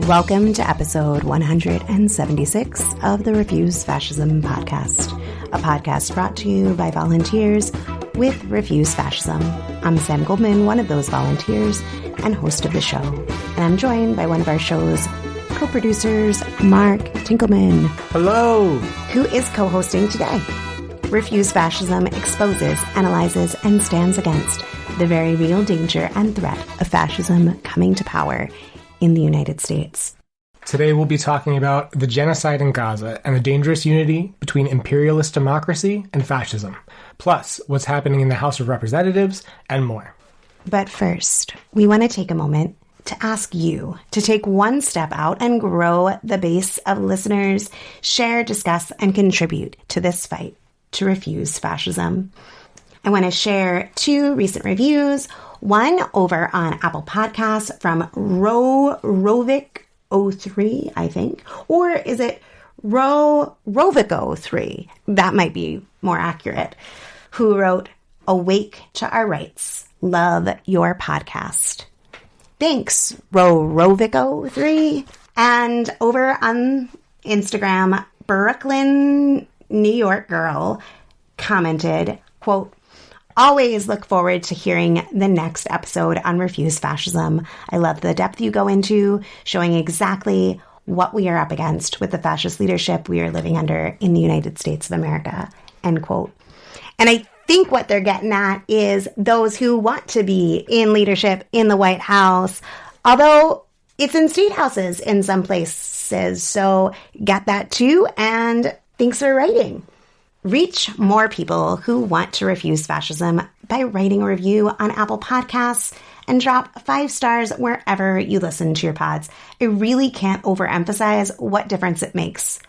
Welcome to episode 176 of the Refuse Fascism podcast, a podcast brought to you by volunteers with Refuse Fascism. I'm Sam Goldman, one of those volunteers and host of the show, and I'm joined by one of our show's co-producers, Mark Tinkelman. Hello! Who is co-hosting today. Refuse Fascism exposes, analyzes, and stands against the very real danger and threat of fascism coming to power in the United States. Today we'll be talking about the genocide in Gaza and the dangerous unity between imperialist democracy and fascism, plus what's happening in the House of Representatives and more. But first, we want to take a moment to ask you to take one step out and grow the base of listeners, share, discuss, and contribute to this fight to refuse fascism. I want to share two recent reviews. One over on Apple Podcasts from Rovic03, I think. Or is it Rovic03? That might be more accurate. Who wrote, "Awake to our rights. Love your podcast." Thanks, Rovic03. And over on Instagram, Brooklyn, New York girl commented, quote, "Always look forward to hearing the next episode on Refuse Fascism. I love the depth you go into, showing exactly what we are up against with the fascist leadership we are living under in the United States of America." End quote. And I think what they're getting at is those who want to be in leadership in the White House, although it's in state houses in some places. So get that too. And thanks for writing. Reach more people who want to refuse fascism by writing a review on Apple Podcasts and drop 5 stars wherever you listen to your pods. I really can't overemphasize what difference it makes.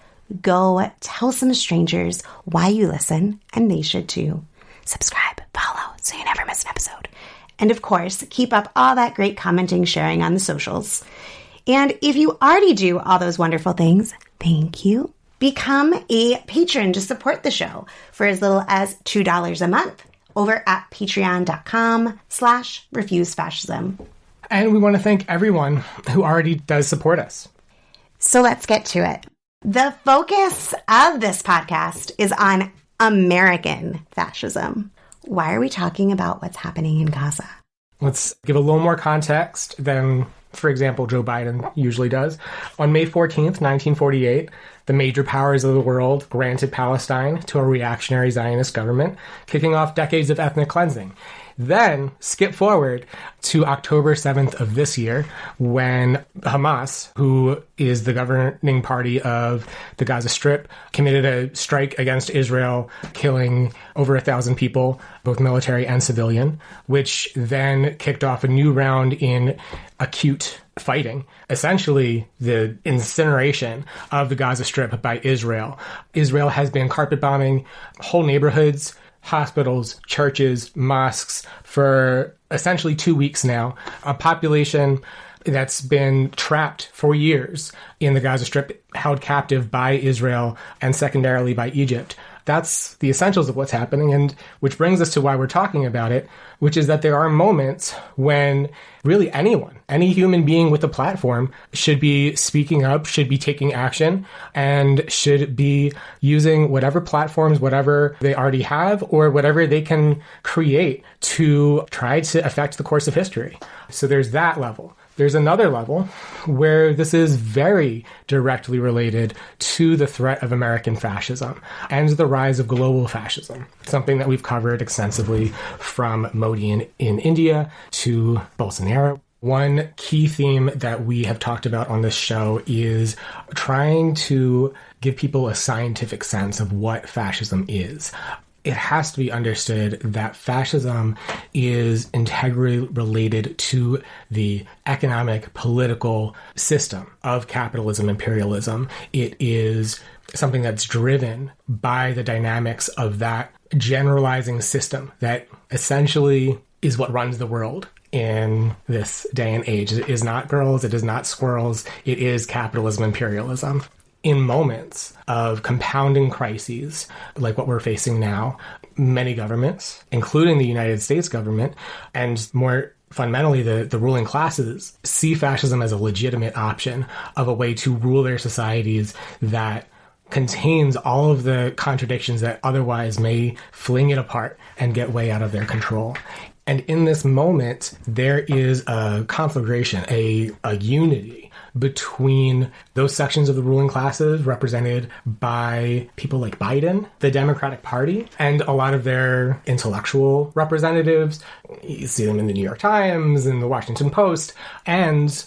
Go tell some strangers why you listen, and they should too. Subscribe, follow, so you never miss an episode. And of course, keep up all that great commenting, sharing on the socials. And if you already do all those wonderful things, thank you. Become a patron to support the show for as little as $2 a month over at patreon.com/refusefascism. And we want to thank everyone who already does support us. So let's get to it. The focus of this podcast is on American fascism. Why are we talking about what's happening in Gaza? Let's give a little more context than, for example, Joe Biden usually does. On May 14th, 1948, the major powers of the world granted Palestine to a reactionary Zionist government, kicking off decades of ethnic cleansing. Then, skip forward to October 7th of this year, when Hamas, who is the governing party of the Gaza Strip, committed a strike against Israel, killing over 1,000 people, both military and civilian, which then kicked off a new round in acute fighting, essentially the incineration of the Gaza Strip by Israel. Israel has been carpet bombing whole neighborhoods, hospitals, churches, mosques for essentially 2 weeks now. A population that's been trapped for years in the Gaza Strip, held captive by Israel and secondarily by Egypt. That's the essentials of what's happening, and which brings us to why we're talking about it, which is that there are moments when really anyone, any human being with a platform should be speaking up, should be taking action, and should be using whatever platforms, whatever they already have, or whatever they can create to try to affect the course of history. So there's that level. There's another level where this is very directly related to the threat of American fascism and the rise of global fascism, something that we've covered extensively from Modi in India to Bolsonaro. One key theme that we have talked about on this show is trying to give people a scientific sense of what fascism is. It has to be understood that fascism is integrally related to the economic, political system of capitalism, imperialism. It is something that's driven by the dynamics of that generalizing system that essentially is what runs the world in this day and age. It is not girls, it is not squirrels, it is capitalism, imperialism. In moments of compounding crises like what we're facing now, many governments, including the United States government, and more fundamentally the ruling classes see fascism as a legitimate option of a way to rule their societies that contains all of the contradictions that otherwise may fling it apart and get way out of their control. And in this moment, there is a conflagration, a unity between those sections of the ruling classes represented by people like Biden, the Democratic Party, and a lot of their intellectual representatives. You see them in the New York Times and the Washington Post, and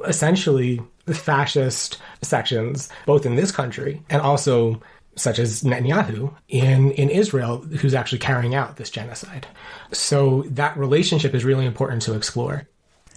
essentially the fascist sections, both in this country and also such as Netanyahu in Israel, who's actually carrying out this genocide. So that relationship is really important to explore.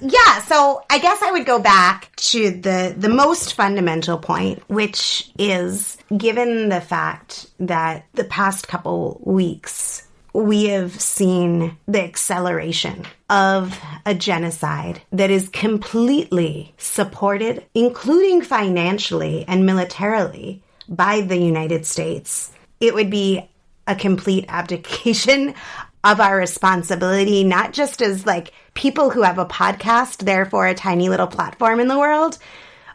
Yeah, so I guess I would go back to the most fundamental point, which is, given the fact that the past couple weeks, we have seen the acceleration of a genocide that is completely supported, including financially and militarily, by the United States. It would be a complete abdication of our responsibility, not just as like people who have a podcast, therefore a tiny little platform in the world,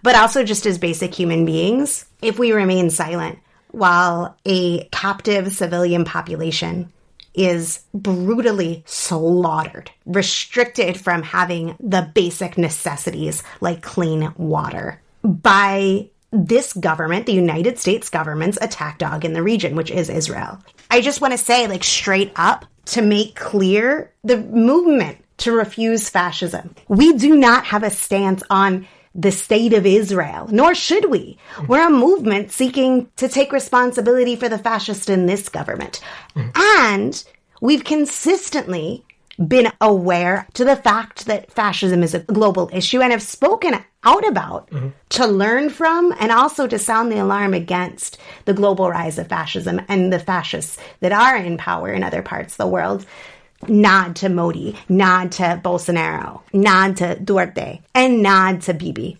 but also just as basic human beings, if we remain silent while a captive civilian population is brutally slaughtered, restricted from having the basic necessities like clean water by this government, the United States government's attack dog in the region, which is Israel. I just want to say, like, straight up, to make clear the movement to refuse fascism. We do not have a stance on the state of Israel, nor should we. We're a movement seeking to take responsibility for the fascists in this government. And we've consistently been aware to the fact that fascism is a global issue and have spoken out about to learn from and also to sound the alarm against the global rise of fascism and the fascists that are in power in other parts of the world. Nod to Modi, nod to Bolsonaro, nod to Duarte, and nod to Bibi.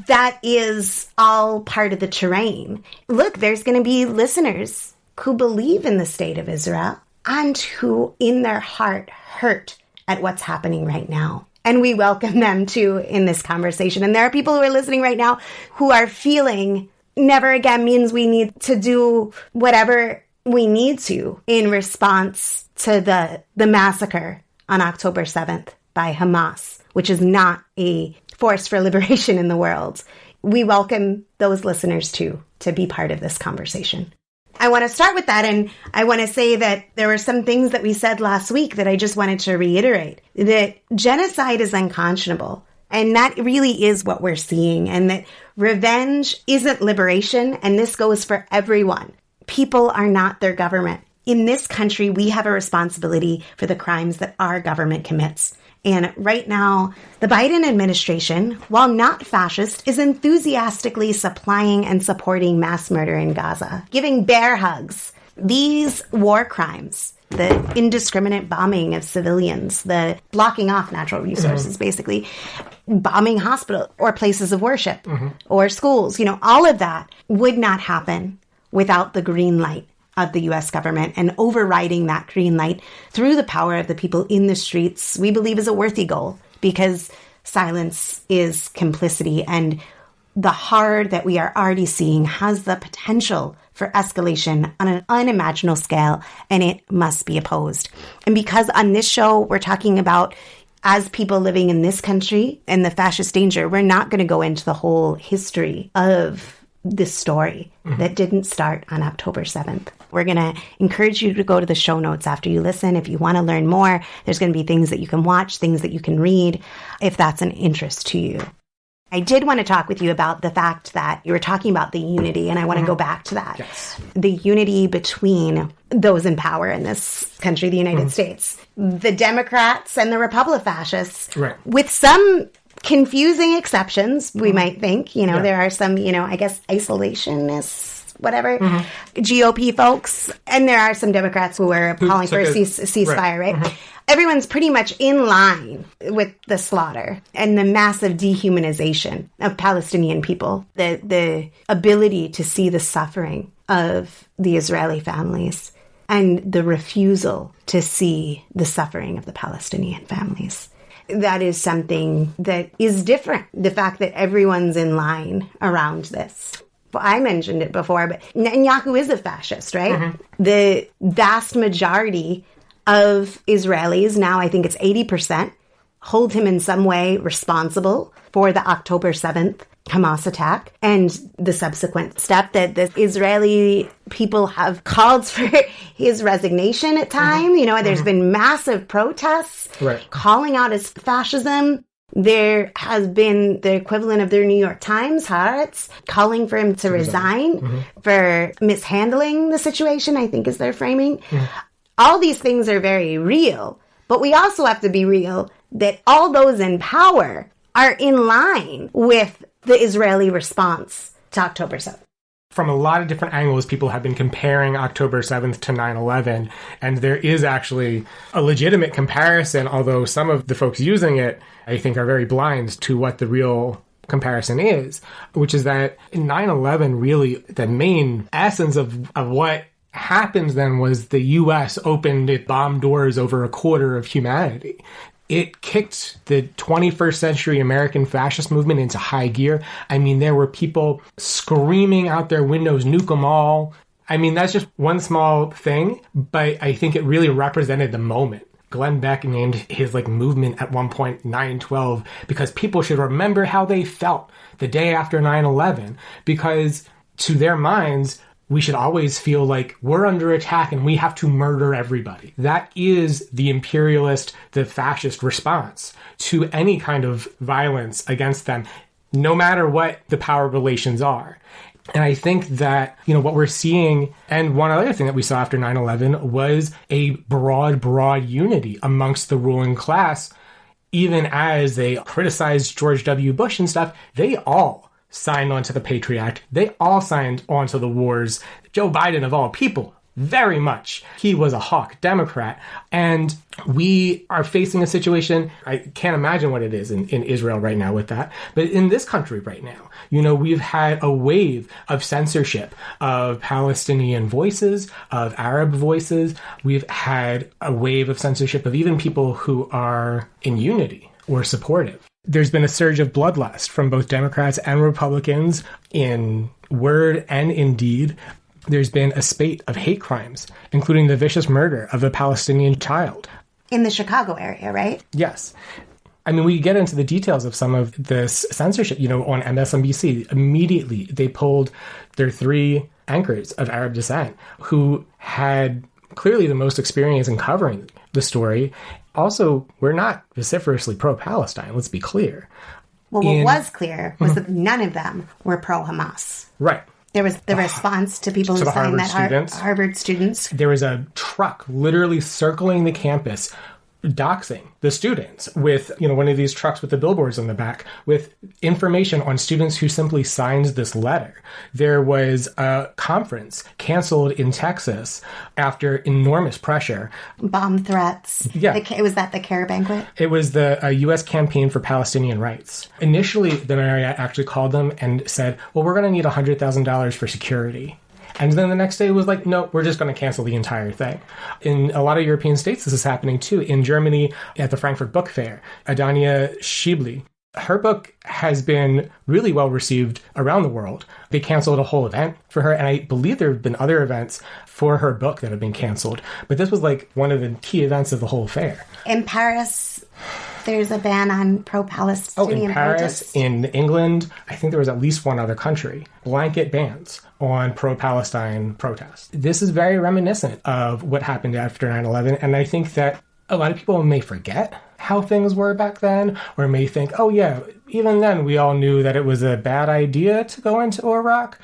That is all part of the terrain. Look, there's going to be listeners who believe in the state of Israel and who in their heart hurt at what's happening right now. And we welcome them too in this conversation. And there are people who are listening right now who are feeling never again means we need to do whatever we need to in response to the massacre on October 7th by Hamas, which is not a force for liberation in the world. We welcome those listeners too to be part of this conversation. I want to start with that, and I want to say that there were some things that we said last week that I just wanted to reiterate, that genocide is unconscionable, and that really is what we're seeing, and that revenge isn't liberation, and this goes for everyone. People are not their government. In this country, we have a responsibility for the crimes that our government commits. And right now, the Biden administration, while not fascist, is enthusiastically supplying and supporting mass murder in Gaza, giving bear hugs. These war crimes, the indiscriminate bombing of civilians, the blocking off natural resources, basically, bombing hospitals or places of worship or schools, all of that would not happen without the green light of the U.S. government, and overriding that green light through the power of the people in the streets, we believe is a worthy goal, because silence is complicity, and the horror that we are already seeing has the potential for escalation on an unimaginable scale, and it must be opposed. And because on this show, we're talking about as people living in this country and the fascist danger, we're not going to go into the whole history of this story that didn't start on October 7th. We're going to encourage you to go to the show notes after you listen. If you want to learn more, there's going to be things that you can watch, things that you can read, if that's an interest to you. I did want to talk with you about the fact that you were talking about the unity, and I want to go back to that. Yes. The unity between those in power in this country, the United States, the Democrats and the Republican fascists, with some confusing exceptions, we might think. There are some, I guess, isolationists, whatever, GOP folks, and there are some Democrats who are calling for a ceasefire, right? Everyone's pretty much in line with the slaughter and the massive dehumanization of Palestinian people, the ability to see the suffering of the Israeli families. and the refusal to see the suffering of the Palestinian families. That is something that is different. The fact that everyone's in line around this. Well, I mentioned it before, but Netanyahu is a fascist, right? Mm-hmm. The vast majority of Israelis, now I think it's 80%, hold him in some way responsible for the October 7th Hamas attack and the subsequent step that the Israeli people have called for his resignation at time. Mm-hmm. There's been massive protests calling out his fascism. There has been the equivalent of the New York Times, Haaretz, calling for him to resign for mishandling the situation, I think is their framing. Mm-hmm. All these things are very real, but we also have to be real that all those in power are in line with the Israeli response to October 7th. From a lot of different angles, people have been comparing October 7th to 9/11, and there is actually a legitimate comparison, although some of the folks using it, I think, are very blind to what the real comparison is, which is that in 9/11, really, the main essence of what happened then was the U.S. opened its bomb doors over a quarter of humanity. It kicked the 21st century American fascist movement into high gear. I mean, there were people screaming out their windows, nuke them all. I mean, that's just one small thing, but I think it really represented the moment. Glenn Beck named his movement at one point 9/12 because people should remember how they felt the day after 9/11, because to their minds, we should always feel like we're under attack and we have to murder everybody. That is the imperialist, the fascist response to any kind of violence against them, no matter what the power relations are. And I think that, what we're seeing, and one other thing that we saw after 9/11 was a broad unity amongst the ruling class. Even as they criticized George W. Bush and stuff, they all signed onto the Patriot Act. They all signed onto the wars. Joe Biden, of all people, very much. He was a hawk Democrat. And we are facing a situation, I can't imagine what it is in Israel right now with that, but in this country right now, we've had a wave of censorship of Palestinian voices, of Arab voices. We've had a wave of censorship of even people who are in unity or supportive. There's been a surge of bloodlust from both Democrats and Republicans in word and in deed. There's been a spate of hate crimes, including the vicious murder of a Palestinian child. In the Chicago area, right? Yes. I mean, we get into the details of some of this censorship. On MSNBC, immediately they pulled their 3 anchors of Arab descent who had clearly the most experience in covering the story. Also, we're not vociferously pro-Palestine, let's be clear. Well, what was clear was that none of them were pro-Hamas. Right. There was the response to people who signed that Harvard students. There was a truck literally circling the campus, doxing the students with, one of these trucks with the billboards on the back with information on students who simply signed this letter. There was a conference canceled in Texas after enormous pressure. Bomb threats. Yeah. Was that the CARE banquet? It was the U.S. Campaign for Palestinian Rights. Initially, the Marriott actually called them and said, well, we're going to need $100,000 for security. And then the next day it was like, no, we're just going to cancel the entire thing. In a lot of European states, this is happening too. In Germany, at the Frankfurt Book Fair, Adania Schiebli, her book has been really well received around the world. They canceled a whole event for her, and I believe there have been other events for her book that have been canceled. But this was one of the key events of the whole fair. In Paris, there's a ban on pro-Palestinian in Paris, protests. In England, I think there was at least one other country. Blanket bans on pro-Palestine protests. This is very reminiscent of what happened after 9/11, and I think that a lot of people may forget how things were back then, or may think, oh yeah, even then we all knew that it was a bad idea to go into Iraq.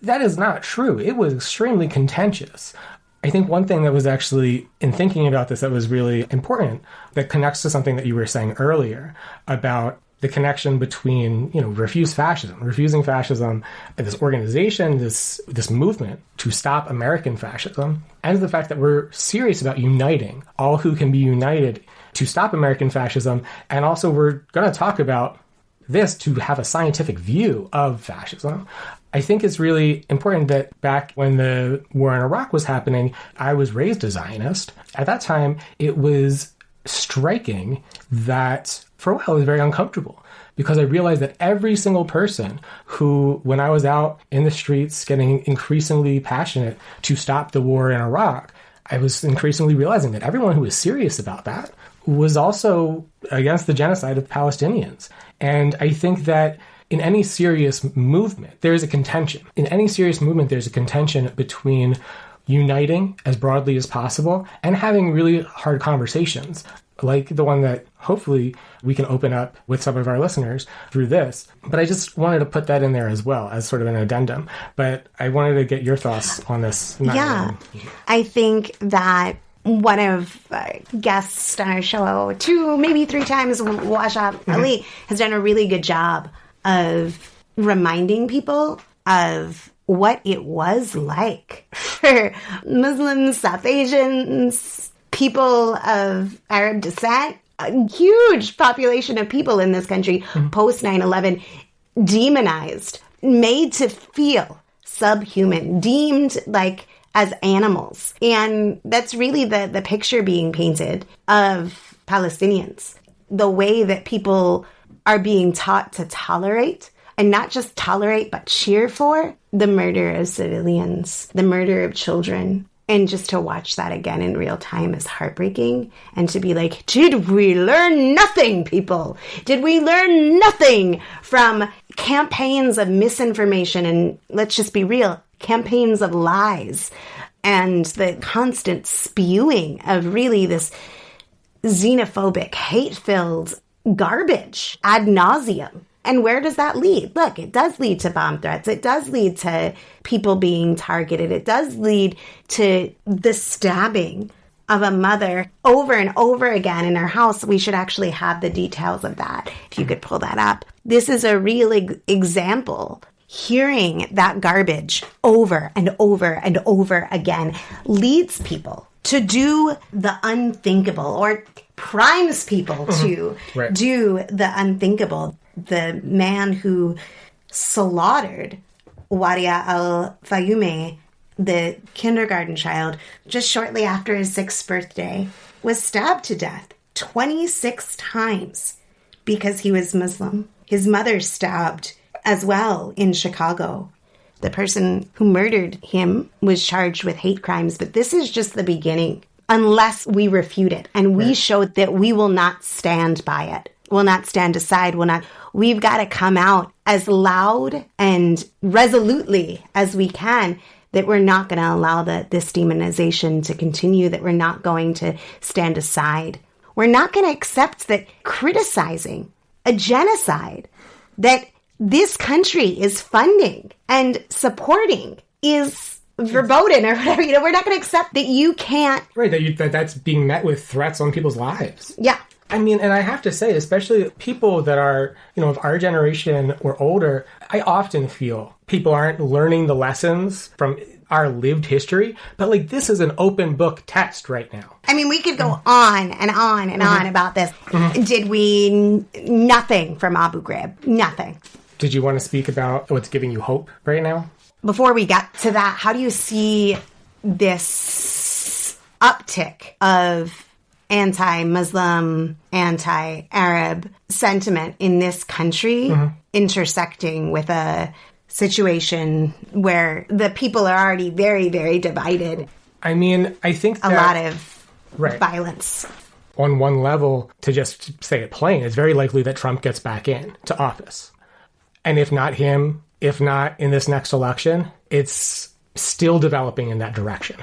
That is not true. It was extremely contentious. I think one thing that was actually, in thinking about this, that was really important, that connects to something that you were saying earlier about the connection between, refusing fascism, and this organization, this movement to stop American fascism, and the fact that we're serious about uniting all who can be united to stop American fascism. And also we're going to talk about this to have a scientific view of fascism. I think it's really important that back when the war in Iraq was happening, I was raised a Zionist. At that time, it was striking that for a while it was very uncomfortable, because I realized that every single person who, when I was out in the streets getting increasingly passionate to stop the war in Iraq, I was increasingly realizing that everyone who was serious about that was also against the genocide of Palestinians. And I think that in any serious movement, there is a contention. In any serious movement, there's a contention between uniting as broadly as possible and having really hard conversations, like the one that hopefully we can open up with some of our listeners through this. But I just wanted to put that in there as well as sort of an addendum. But I wanted to get your thoughts on this. Yeah, I think that one of guests on our show 2, maybe 3 times, Masha Ali, has done a really good job of reminding people of what it was like for Muslims, South Asians, people of Arab descent, a huge population of people in this country post 9/11, demonized, made to feel subhuman, deemed like as animals. And that's really the picture being painted of Palestinians. The way that people are being taught to tolerate, and not just tolerate, but cheer for the murder of civilians, the murder of children. And just to watch that again in real time is heartbreaking. And to be like, did we learn nothing, people? Did we learn nothing from campaigns of misinformation? And let's just be real, campaigns of lies and the constant spewing of really this xenophobic, hate-filled garbage ad nauseum. And where does that lead? Look, it does lead to bomb threats. It does lead to people being targeted. It does lead to the stabbing of a mother over and over again in her house. We should actually have the details of that, if you could pull that up. This is a real example. Hearing that garbage over and over and over again leads people to do the unthinkable, or primes people to do the unthinkable. The man who slaughtered Wadia al-Fayoume, the kindergarten child, just shortly after his 6th birthday, was stabbed to death 26 times because he was Muslim. His mother stabbed as well in Chicago. The person who murdered him was charged with hate crimes, but this is just the beginning. Unless we refute it and we show that we will not stand by it, will not stand aside, we've got to come out as loud and resolutely as we can that we're not going to allow this demonization to continue, that we're not going to stand aside. We're not going to accept that criticizing a genocide that this country is funding and supporting is verboten or whatever. We're not going to accept that you can't. Right, that's being met with threats on people's lives. Yeah. I mean, and I have to say, especially people that are, of our generation or older, I often feel people aren't learning the lessons from our lived history, but like this is an open book test right now. I mean, we could go on and on and on about this. Did we nothing from Abu Ghraib? Nothing. Did you want to speak about what's giving you hope right now? Before we get to that, how do you see this uptick of anti-Muslim, anti-Arab sentiment in this country intersecting with a situation where the people are already very, very divided? I mean, I think that a lot of violence. On one level, to just say it plain, it's very likely that Trump gets back into office. And if not him, if not in this next election, it's still developing in that direction.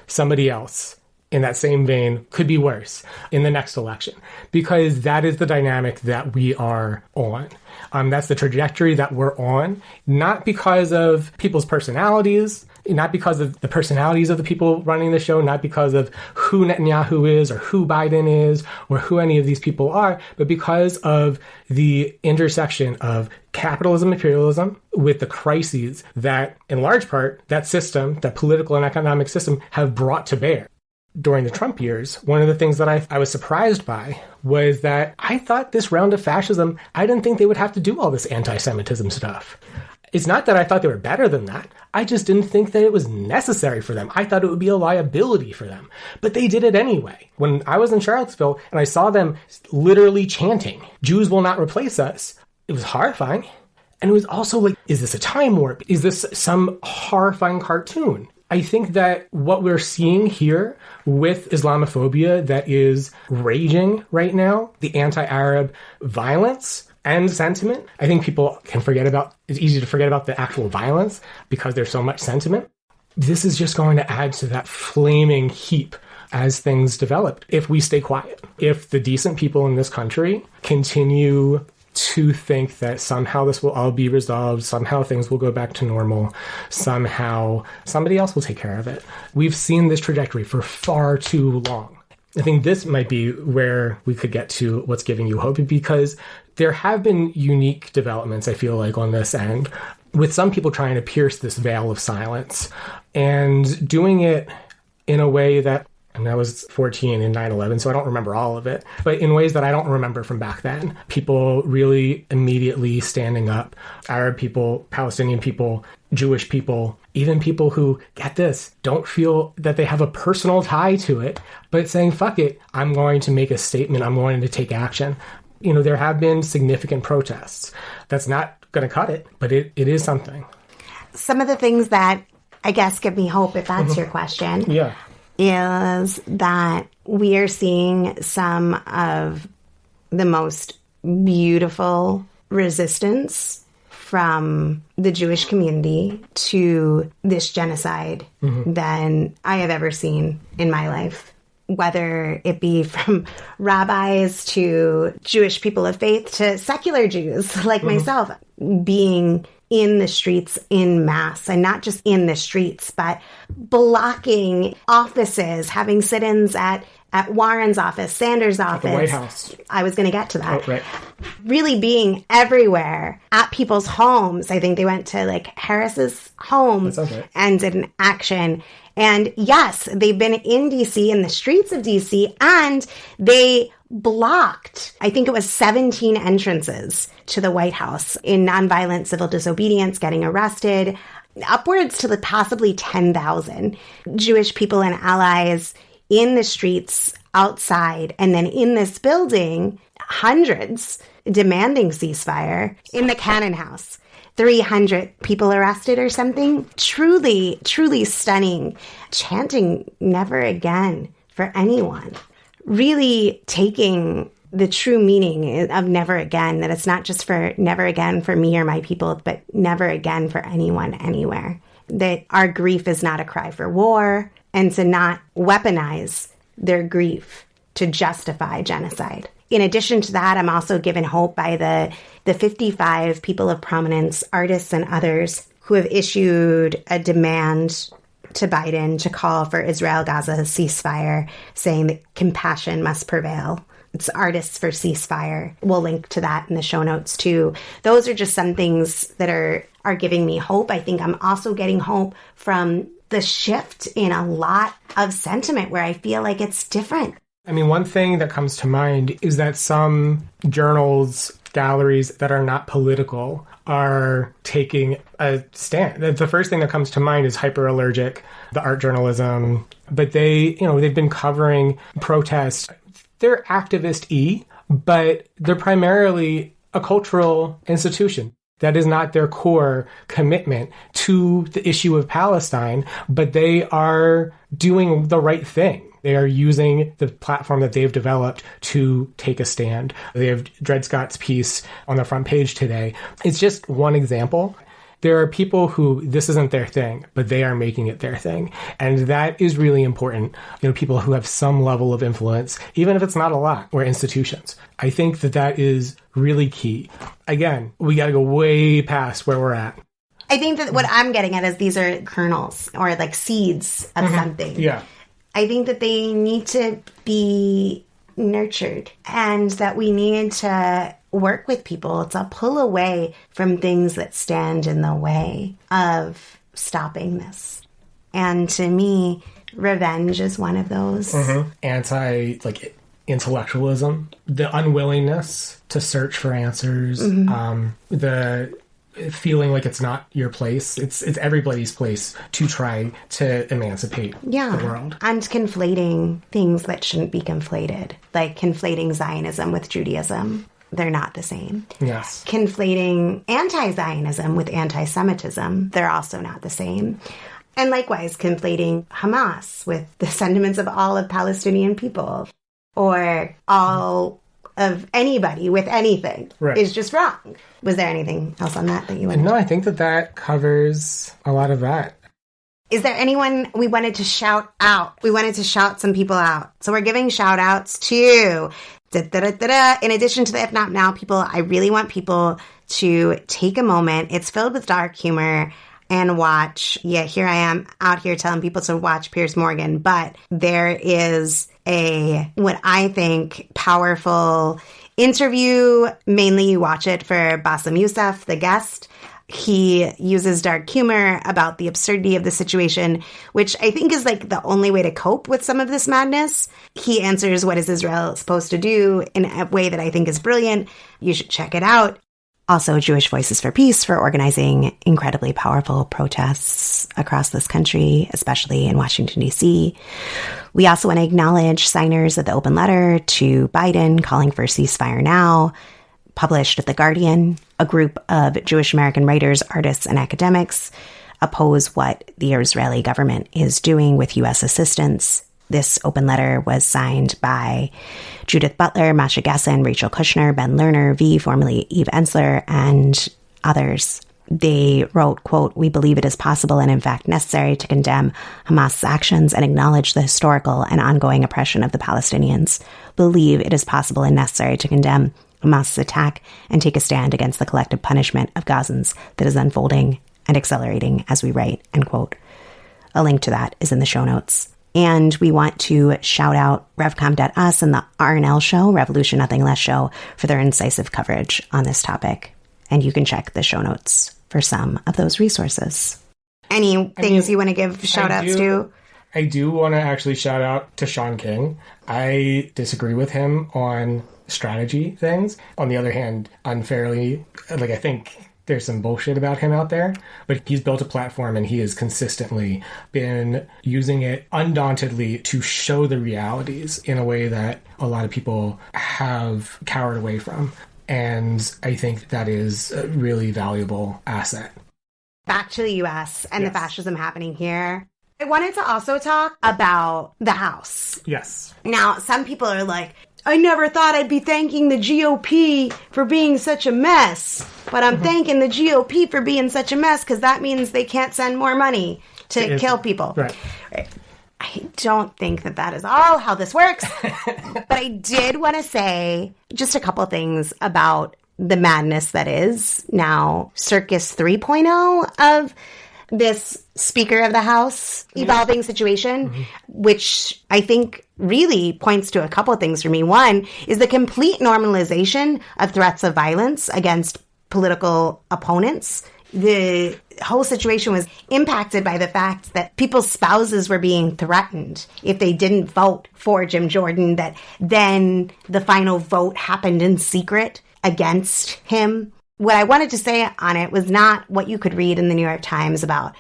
Somebody else in that same vein could be worse in the next election, because that is the dynamic that we are on. That's the trajectory that we're on, not because of people's personalities, not because of the personalities of the people running the show, not because of who Netanyahu is or who Biden is or who any of these people are, but because of the intersection of capitalism, imperialism with the crises that, in large part, that system, that political and economic system have brought to bear. during the Trump years, one of the things that I was surprised by was that I thought this round of fascism, I didn't think they would have to do all this anti-Semitism stuff. It's not that I thought they were better than that. I just didn't think that it was necessary for them. I thought it would be a liability for them. But they did it anyway. When I was in Charlottesville and I saw them literally chanting, "Jews will not replace us," it was horrifying. And it was also like, is this a time warp? Is this some horrifying cartoon? I think that what we're seeing here with Islamophobia that is raging right now, the anti-Arab violence and sentiment, I think people can forget about, it's easy to forget about the actual violence because there's so much sentiment. This is just going to add to that flaming heap as things develop. If we stay quiet, if the decent people in this country continue to think that somehow this will all be resolved, somehow things will go back to normal, somehow somebody else will take care of it. We've seen this trajectory for far too long. I think this might be where we could get to what's giving you hope, because there have been unique developments, I feel like, on this end, with some people trying to pierce this veil of silence and doing it in a way that, and I was 14 in 9/11, so I don't remember all of it, but in ways that I don't remember from back then. People really immediately standing up, Arab people, Palestinian people, Jewish people, even people who, get this, don't feel that they have a personal tie to it, but saying, fuck it, I'm going to make a statement, I'm going to take action. You know, there have been significant protests. That's not going to cut it, but it is something. Some of the things that I guess give me hope, if that's your question, is that we are seeing some of the most beautiful resistance from the Jewish community to this genocide than I have ever seen in my life. Whether it be from rabbis to Jewish people of faith to secular Jews like myself, being in the streets in mass, and not just in the streets, but blocking offices, having sit-ins at Warren's office, Sanders' office. At the White House. I was going to get to that. Oh, right. Really being everywhere at people's homes. I think they went to like Harris's home and did an action. And yes, they've been in DC, in the streets of DC, and they blocked, I think it was 17 entrances to the White House in nonviolent civil disobedience, getting arrested, upwards to the possibly 10,000 Jewish people and allies in the streets outside. And then in this building, hundreds demanding ceasefire in the Cannon House. 300 people arrested or something. Truly, truly stunning. Chanting never again for anyone. Really taking the true meaning of never again, that it's not just for never again for me or my people, but never again for anyone, anywhere. That our grief is not a cry for war, and to not weaponize their grief to justify genocide. In addition to that, I'm also given hope by the 55 people of prominence, artists and others, who have issued a demand to Biden to call for Israel-Gaza ceasefire, saying that compassion must prevail. It's Artists for Ceasefire. We'll link to that in the show notes too. Those are just some things that are giving me hope. I think I'm also getting hope from the shift in a lot of sentiment where I feel like it's different. I mean, one thing that comes to mind is that some journals, galleries that are not political are taking a stand. The first thing that comes to mind is Hyerpallergic, the art journalism, but they've been covering protests. They're activist-y, but they're primarily a cultural institution. That is not their core commitment to the issue of Palestine, but they are doing the right thing. They are using the platform that they've developed to take a stand. They have Dred Scott's piece on the front page today. It's just one example. There are people who this isn't their thing, but they are making it their thing. And that is really important. People who have some level of influence, even if it's not a lot, or institutions. I think that is really key. Again, we got to go way past where we're at. I think that what I'm getting at is these are kernels or like seeds of something. Yeah. I think that they need to be nurtured and that we need to work with people to pull away from things that stand in the way of stopping this. And to me, Revenge is one of those. Intellectualism, the unwillingness to search for answers, the feeling like it's not your place. It's everybody's place to try to emancipate the world. And conflating things that shouldn't be conflated, like conflating Zionism with Judaism. They're not the same. Yes. Conflating anti-Zionism with anti-Semitism. They're also not the same. And likewise, conflating Hamas with the sentiments of all of Palestinian people or all of anybody with anything is just wrong. Was there anything else on that you wanted? No, I think that covers a lot of that. Is there anyone we wanted to shout out? We wanted to shout some people out. So we're giving shout outs to... In addition to the If Not Now people, I really want people to take a moment. It's filled with dark humor and watch. Yeah, here I am out here telling people to watch Piers Morgan, but there is what I think, powerful interview. Mainly you watch it for Bassem Youssef, the guest. He uses dark humor about the absurdity of the situation, which I think is like the only way to cope with some of this madness. He answers what is Israel supposed to do in a way that I think is brilliant. You should check it out. Also, Jewish Voices for Peace for organizing incredibly powerful protests across this country, especially in Washington, D.C. We also want to acknowledge signers of the open letter to Biden calling for ceasefire now, published at The Guardian. A group of Jewish American writers, artists, and academics oppose what the Israeli government is doing with U.S. assistance. This open letter was signed by Judith Butler, Masha Gessen, Rachel Kushner, Ben Lerner, formerly Eve Ensler, and others. They wrote, quote, "We believe it is possible and in fact necessary to condemn Hamas's actions and acknowledge the historical and ongoing oppression of the Palestinians. Believe it is possible and necessary to condemn Hamas's attack and take a stand against the collective punishment of Gazans that is unfolding and accelerating as we write," end quote. A link to that is in the show notes. And we want to shout out RevCom.us and the RNL show, Revolution Nothing Less show, for their incisive coverage on this topic. And you can check the show notes for some of those resources. Any things you want to give shout outs to? I do want to actually shout out to Sean King. I disagree with him on strategy things. On the other hand, unfairly, I think there's some bullshit about him out there, but he's built a platform and he has consistently been using it undauntedly to show the realities in a way that a lot of people have cowered away from. And I think that is a really valuable asset. Back to the U.S. and the fascism happening here. I wanted to also talk about the House. Yes. Now, some people are like, I never thought I'd be thanking the GOP for being such a mess, but I'm thanking the GOP for being such a mess because that means they can't send more money to kill people. Right. I don't think that is all how this works, but I did want to say just a couple things about the madness that is now Circus 3.0 of this Speaker of the House evolving situation, which I think really points to a couple of things for me. One is the complete normalization of threats of violence against political opponents. The whole situation was impacted by the fact that people's spouses were being threatened if they didn't vote for Jim Jordan, that then the final vote happened in secret against him. What I wanted to say on it was not what you could read in the New York Times about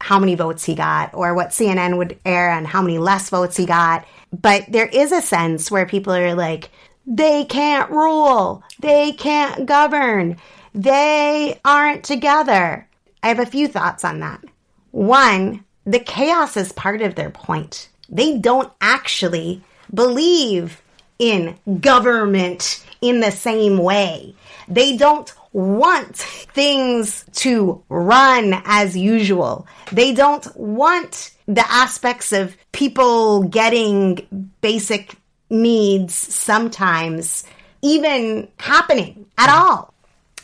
how many votes he got or what CNN would air on how many less votes he got. But there is a sense where people are like, they can't rule. They can't govern. They aren't together. I have a few thoughts on that. One, the chaos is part of their point. They don't actually believe in government in the same way. They don't want things to run as usual. They don't want the aspects of people getting basic needs sometimes even happening at all.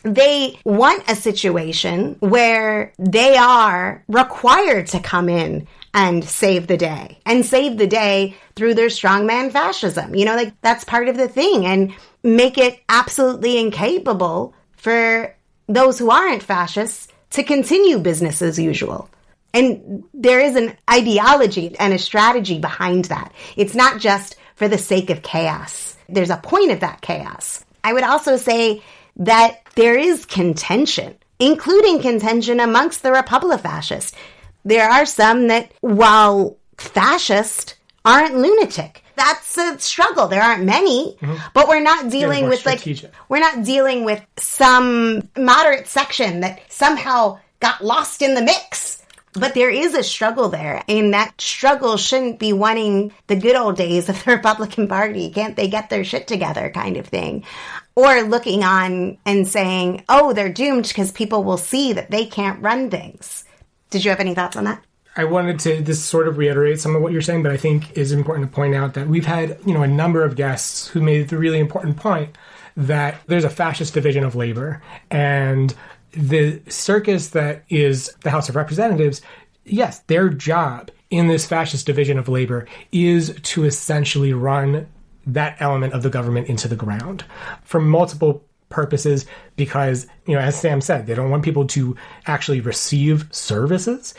They want a situation where they are required to come in and save the day through their strongman fascism. That's part of the thing, and make it absolutely incapable for those who aren't fascists to continue business as usual. And there is an ideology and a strategy behind that. It's not just for the sake of chaos. There's a point of that chaos. I would also say that there is contention, including contention amongst the Republifascists. There are some that, while fascist, aren't lunatic. That's a struggle. There aren't many, but we're not dealing with we're not dealing with some moderate section that somehow got lost in the mix. But there is a struggle there, and that struggle shouldn't be wanting the good old days of the Republican Party. Can't they get their shit together kind of thing? Or looking on and saying, oh, they're doomed because people will see that they can't run things. Did you have any thoughts on that? I wanted to just sort of reiterate some of what you're saying, but I think it's important to point out that we've had, a number of guests who made the really important point that there's a fascist division of labor, and the circus that is the House of Representatives, yes, their job in this fascist division of labor is to essentially run that element of the government into the ground for multiple purposes because, as Sam said, they don't want people to actually receive services,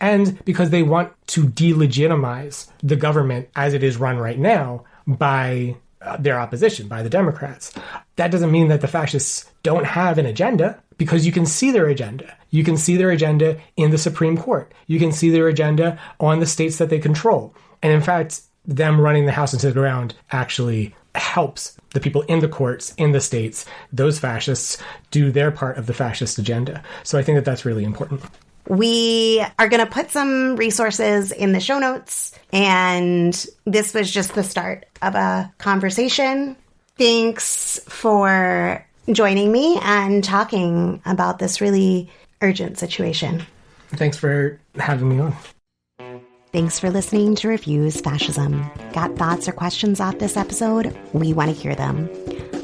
and because they want to delegitimize the government as it is run right now by their opposition, by the Democrats. That doesn't mean that the fascists don't have an agenda, because you can see their agenda. You can see their agenda in the Supreme Court. You can see their agenda on the states that they control. And in fact, them running the House into the ground actually helps the people in the courts, in the states, those fascists, do their part of the fascist agenda. So I think that that's really important. We are going to put some resources in the show notes, and this was just the start of a conversation. Thanks for joining me and talking about this really urgent situation. Thanks for having me on. Thanks for listening to Refuse Fascism. Got thoughts or questions off this episode? We want to hear them.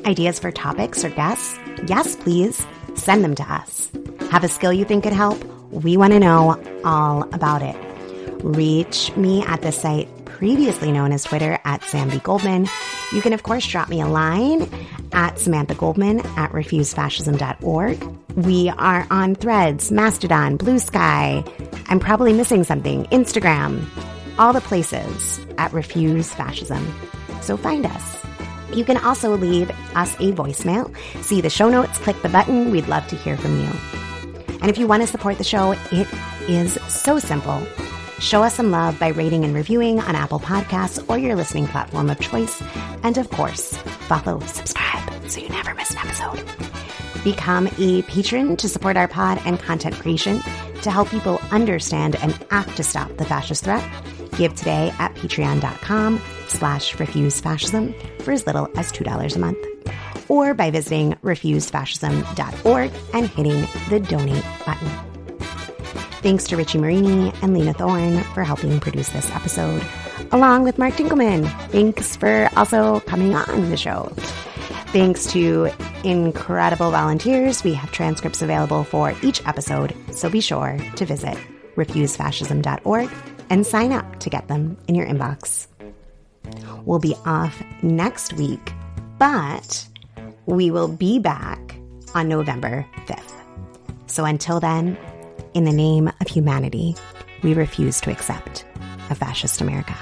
Ideas for topics or guests? Yes, please. Send them to us. Have a skill you think could help? We want to know all about it. Reach me at the site previously known as Twitter at Sam B. Goldman. You can, of course, drop me a line at Samantha Goldman at refusefascism.org. We are on Threads, Mastodon, Blue Sky. I'm probably missing something. Instagram. All the places at Refuse Fascism. So find us. You can also leave us a voicemail. See the show notes, click the button. We'd love to hear from you. And if you want to support the show, it is so simple. Show us some love by rating and reviewing on Apple Podcasts or your listening platform of choice. And of course, follow, subscribe so you never miss an episode. Become a patron to support our pod and content creation to help people understand and act to stop the fascist threat. Give today at patreon.com/refusefascism for as little as $2 a month. Or by visiting refusefascism.org and hitting the donate button. Thanks to Richie Marini and Lena Thorne for helping produce this episode, along with Mark Dinkelman. Thanks for also coming on the show. Thanks to incredible volunteers. We have transcripts available for each episode, so be sure to visit refusefascism.org and sign up to get them in your inbox. We'll be off next week, but we will be back on November 5th. So until then, in the name of humanity, we refuse to accept a fascist America.